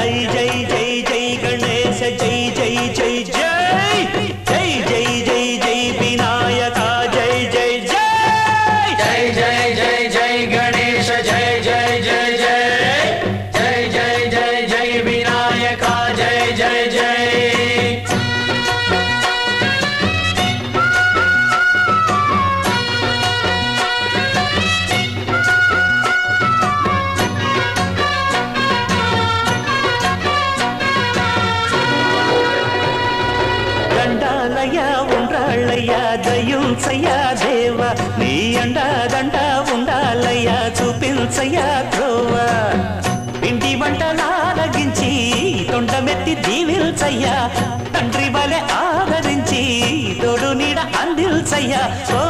జై జై జై జై గణేశ జై జై జై జై జై జై జై జై వినాయక జై జై జై జై జై జై జై గణేశ జై జై జై జై జై జై జై జై వినాయక జై జై జై ఉండాలయ్యా దయుంచయ్యా దేవ నీ అండదండ ఉండాలయ్యా చూపించయ్యా త్రోవ పిండి వంటలారగించి తొండమెత్తి దీవిల్చయ్యా తండ్రి వలె ఆదరించి తోడు నీడ అందిల్చయ్యా ఓ